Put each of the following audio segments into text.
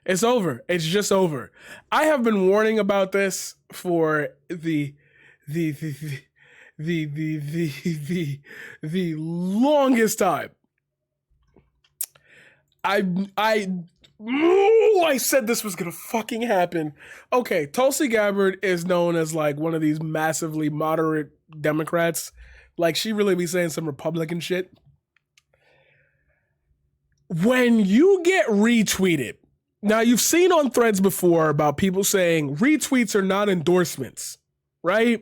It's over. It's just over. I have been warning about this for the the the longest time. I said this was gonna fucking happen. Okay, Tulsi Gabbard is known as like one of these massively moderate Democrats. Like she really be saying some Republican shit. When you get retweeted, now you've seen on threads before about people saying retweets are not endorsements, right?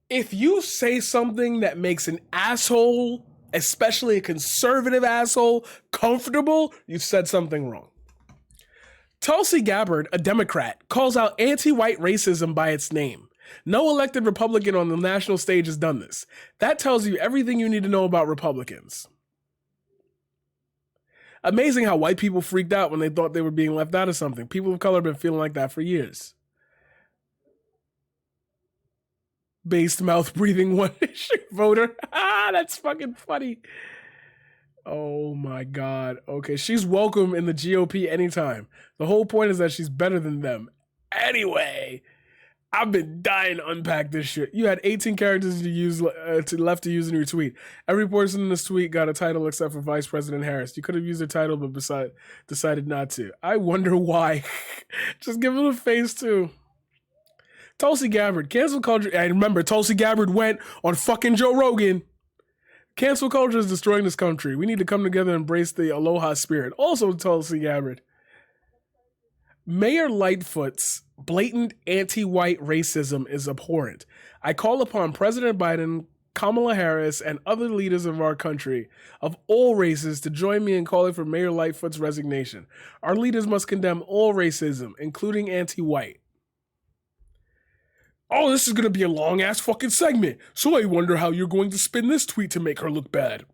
If you say something that makes an asshole, especially a conservative asshole, comfortable, you said something wrong. Tulsi Gabbard, a Democrat, calls out anti-white racism by its name. No elected Republican on the national stage has done this. That tells you everything you need to know about Republicans. Amazing how white people freaked out when they thought they were being left out of something. People of color have been feeling like that for years. Based mouth breathing one issue voter. That's fucking funny. Oh my God. Okay, she's welcome in the GOP anytime. The whole point is that she's better than them. Anyway, I've been dying to unpack this shit. You had 18 characters to use left to use in your tweet. Every person in this tweet got a title except for Vice President Harris. You could have used a title, but decided not to. I wonder why. Just give him a face too. Tulsi Gabbard, cancel culture. I remember Tulsi Gabbard went on fucking Joe Rogan. Cancel culture is destroying this country. We need to come together and embrace the aloha spirit. Also, Tulsi Gabbard. Mayor Lightfoot's blatant anti-white racism is abhorrent. I call upon President Biden, Kamala Harris, and other leaders of our country of all races to join me in calling for Mayor Lightfoot's resignation. Our leaders must condemn all racism, including anti-white. Oh, this is going to be a long-ass fucking segment, so I wonder how you're going to spin this tweet to make her look bad.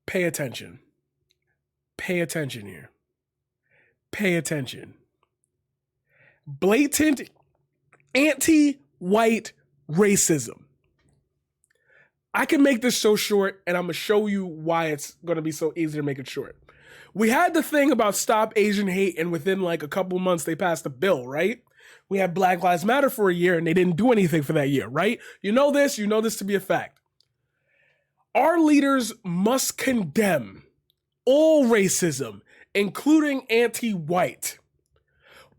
Pay attention. Pay attention here. Pay attention. Blatant anti-white racism. I can make this so short, and I'm going to show you why it's going to be so easy to make it short. We had the thing about Stop Asian Hate, and within like a couple months, they passed a bill, right? We had Black Lives Matter for a year, and they didn't do anything for that year, right? You know this to be a fact. Our leaders must condemn all racism, including anti-white.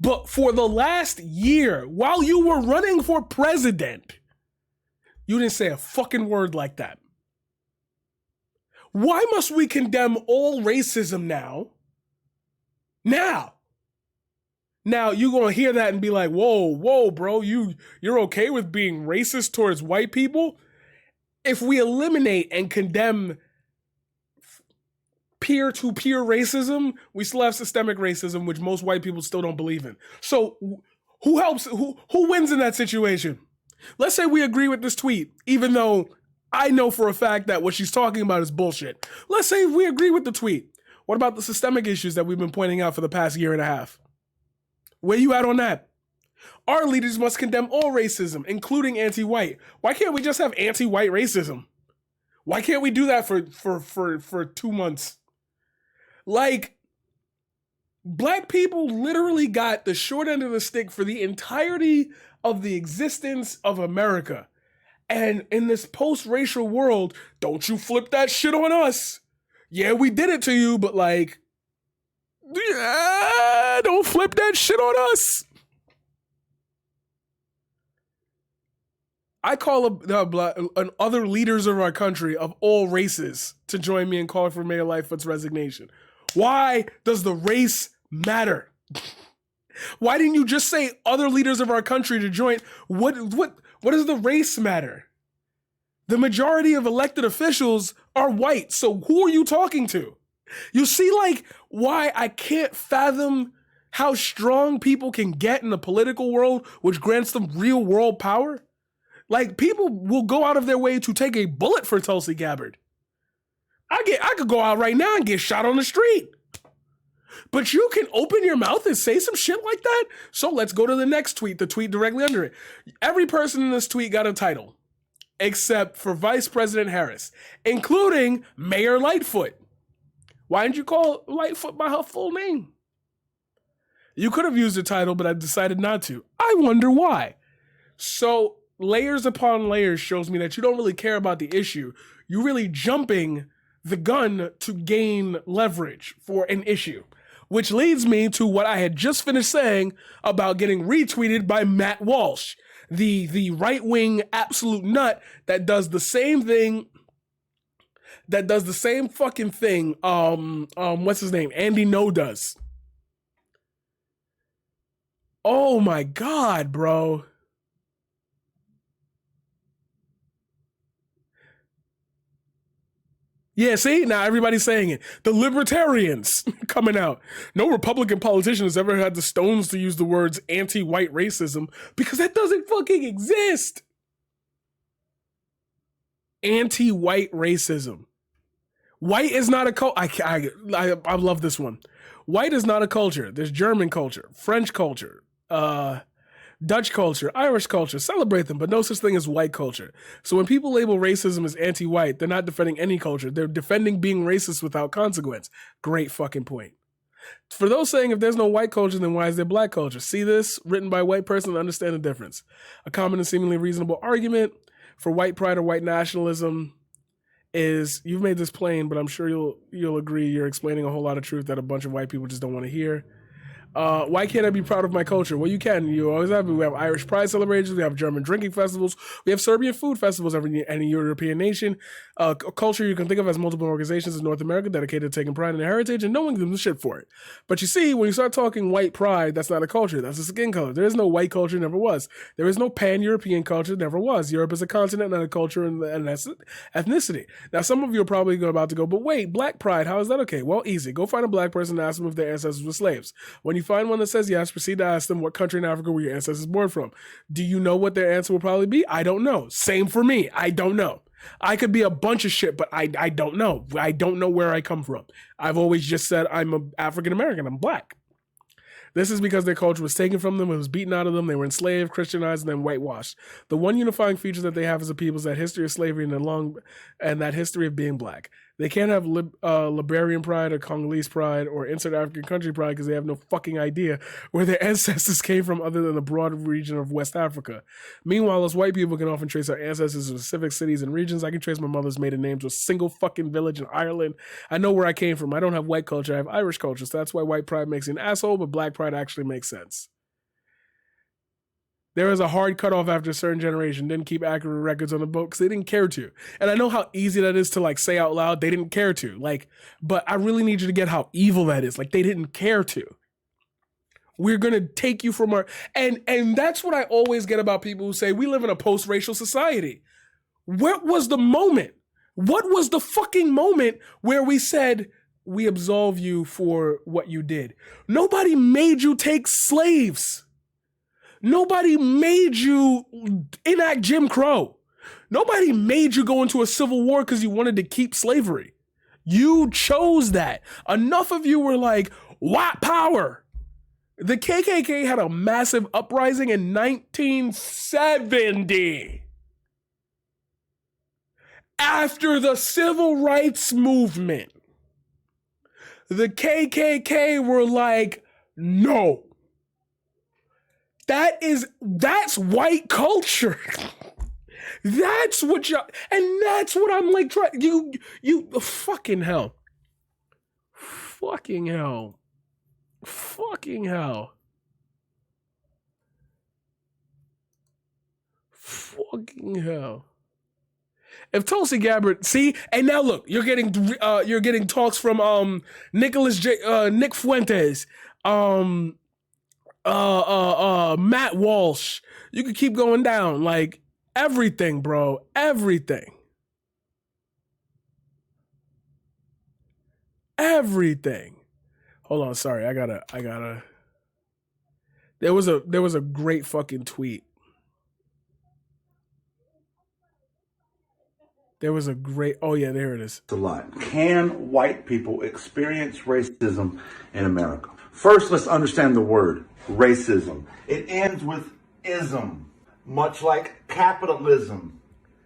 But for the last year, while you were running for president, you didn't say a fucking word like that. Why must we condemn all racism now? Now you're going to hear that and be like, whoa, bro, you're okay with being racist towards white people? If we eliminate and condemn peer-to-peer racism, we still have systemic racism, which most white people still don't believe in. So who wins in that situation? Let's say we agree with this tweet, even though I know for a fact that what she's talking about is bullshit. Let's say we agree with the tweet. What about the systemic issues that we've been pointing out for the past year and a half? Where you at on that? Our leaders must condemn all racism, including anti-white. Why can't we just have anti-white racism? Why can't we do that for 2 months? Like, black people literally got the short end of the stick for the entirety of the existence of America. And in this post-racial world, don't you flip that shit on us. Yeah, we did it to you, but like, don't flip that shit on us. I call other leaders of our country of all races to join me in calling for Mayor Lightfoot's resignation. Why does the race matter? Why didn't you just say other leaders of our country to join? What does the race matter? The majority of elected officials are white, so who are you talking to? You see, like, why I can't fathom how strong people can get in the political world, which grants them real world power? Like, people will go out of their way to take a bullet for Tulsi Gabbard. I could go out right now and get shot on the street. But you can open your mouth and say some shit like that? So let's go to the next tweet, the tweet directly under it. Every person in this tweet got a title. except for Vice President Harris, including Mayor Lightfoot. Why didn't you call Lightfoot by her full name? You could have used the title, but I decided not to. I wonder why. So layers upon layers shows me that you don't really care about the issue. You're really jumping the gun to gain leverage for an issue, which leads me to what I had just finished saying about getting retweeted by Matt Walsh, the right-wing absolute nut that does the same thing, that does the same fucking thing, what's his name? Andy No does. Oh my God, bro. Yeah, see? Now everybody's saying it. The libertarians coming out. No Republican politician has ever had the stones to use the words anti-white racism because that doesn't fucking exist. Anti-white racism. White is not a culture. I love this one. White is not a culture. There's German culture, French culture, Dutch culture, Irish culture. Celebrate them, but no such thing as white culture. So when people label racism as anti-white, they're not defending any culture. They're defending being racist without consequence. Great fucking point. For those saying if there's no white culture, then why is there black culture? See this? Written by a white person to understand the difference. A common and seemingly reasonable argument for white pride or white nationalism is, you've made this plain, but I'm sure you'll agree you're explaining a whole lot of truth that a bunch of white people just don't want to hear. Why can't I be proud of my culture? Well, you can. You always have. We have Irish pride celebrations. We have German drinking festivals. We have Serbian food festivals every any European nation. Culture you can think of as multiple organizations in North America dedicated to taking pride in their heritage and knowing them shit for it. But you see, when you start talking white pride, that's not a culture. That's a skin color. There is no white culture, never was. There is no pan-European culture, never was. Europe is a continent, not a culture, and that's ethnicity. Now, some of you are probably about to go, but wait, black pride, how is that okay? Well, easy. Go find a black person and ask them if their ancestors were slaves. When you find one that says yes, proceed to ask them what country in Africa were your ancestors born from. Do you know what their answer will probably be? I don't know. Same for me. I don't know. I could be a bunch of shit, but I don't know. I don't know where I come from. I've always just said I'm an African American. I'm black. This is because their culture was taken from them, it was beaten out of them, they were enslaved, Christianized, and then whitewashed. The one unifying feature that they have as a people is that history of slavery and that history of being black. They can't have Liberian pride or Congolese pride or insert African country pride because they have no fucking idea where their ancestors came from other than the broad region of West Africa. Meanwhile, as white people can often trace our ancestors to specific cities and regions, I can trace my mother's maiden name to a single fucking village in Ireland. I know where I came from. I don't have white culture. I have Irish culture. So that's why white pride makes you an asshole, but black pride actually makes sense. There was a hard cutoff after a certain generation, didn't keep accurate records on the book because they didn't care to. And I know how easy that is to like say out loud, they didn't care to. Like, but I really need you to get how evil that is. Like, they didn't care to. We're going to take you from our, and that's what I always get about people who say we live in a post-racial society. What was the moment? What was the fucking moment where we said, we absolve you for what you did? Nobody made you take slaves. Nobody made you enact Jim Crow. Nobody made you go into a civil war because you wanted to keep slavery. You chose that. Enough of you were like, white power. The KKK had a massive uprising in 1970. After the civil rights movement, the KKK were like, no. That's white culture. That's what y'all, and that's what I'm like, you fucking hell. Fucking hell. Fucking hell. Fucking hell. If Tulsi Gabbard, see, and now look, you're getting talks from Nick Fuentes, Matt Walsh. You could keep going down. Like, everything, bro. Everything. Everything. Hold on, sorry. I gotta. There was a great fucking tweet. There was a great, oh yeah, there it is. A lot. Can white people experience racism in America? First, let's understand the word racism. It ends with ism, much like capitalism.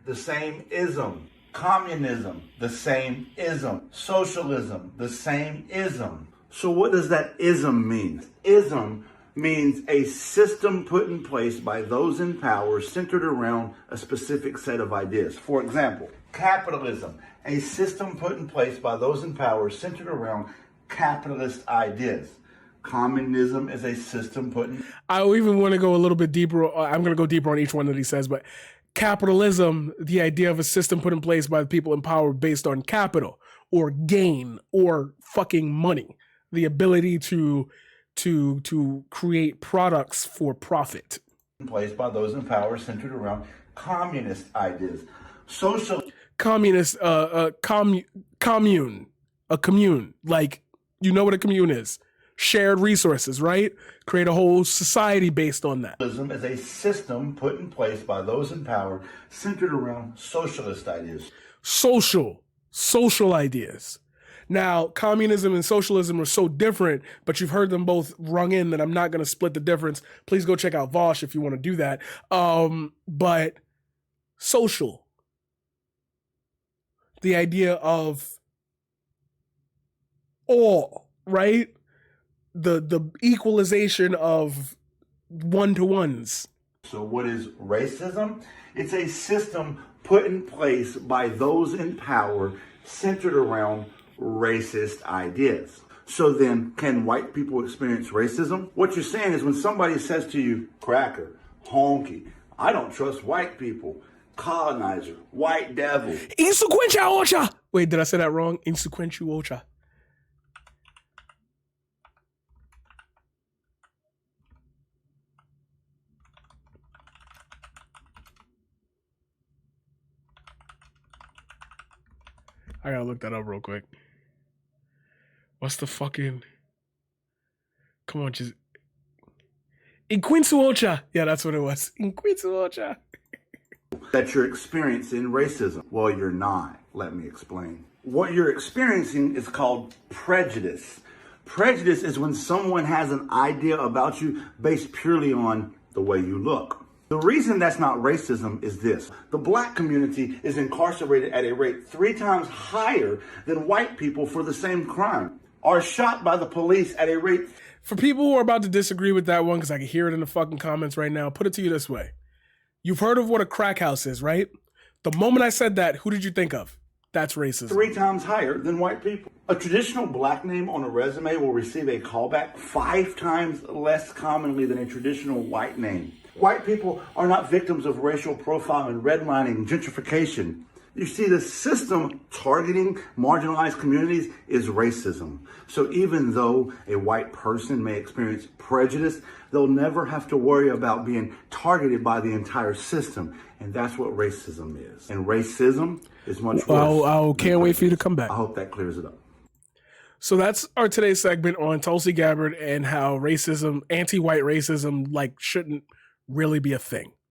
the same ism. Communism, the same ism. Socialism, the same ism. So what does that ism mean? Ism means a system put in place by those in power centered around a specific set of ideas. For example, capitalism, a system put in place by those in power centered around capitalist ideas. Communism is a system put in... I even want to go a little bit deeper. I'm going to go deeper on each one that he says, but capitalism, the idea of a system put in place by the people in power based on capital or gain or fucking money, the ability to create products for profit. In place by those in power centered around communist ideas. Social... Communist, commune, a commune, like, you know what a commune is. Shared resources, right? Create a whole society based on that. Socialism is a system put in place by those in power centered around socialist ideas. Social ideas. Now, communism and socialism are so different, but you've heard them both rung in that I'm not going to split the difference. Please go check out Vosh if you want to do that. But social. The idea of all, right? The equalization of one-to-ones. So what is racism? It's a system put in place by those in power centered around racist ideas. So then, can white people experience racism? What you're saying is when somebody says to you, cracker, honky, I don't trust white people, colonizer, white devil. Insequentia ocha. Wait, did I say that wrong? Insequentia ocha. I gotta look that up real quick. What's the fucking... Come on, just... Inquinsuocha. Yeah, that's what it was. Inquinsuocha. That you're experiencing racism. Well, you're not. Let me explain. What you're experiencing is called prejudice. Prejudice is when someone has an idea about you based purely on the way you look. The reason that's not racism is this. The black community is incarcerated at a rate 3 times higher than white people for the same crime, are shot by the police at a rate... For people who are about to disagree with that one, because I can hear it in the fucking comments right now, put it to you this way. You've heard of what a crack house is, right? The moment I said that, who did you think of? That's racism. 3 times higher than white people. A traditional black name on a resume will receive a callback 5 times less commonly than a traditional white name. White people are not victims of racial profiling, redlining, gentrification. You see, the system targeting marginalized communities is racism. So even though a white person may experience prejudice, they'll never have to worry about being targeted by the entire system. And that's what racism is. And racism is much worse. I can't wait for you to come back. I hope that clears it up. So that's our today's segment on Tulsi Gabbard and how racism, anti-white racism, like, shouldn't really be a thing.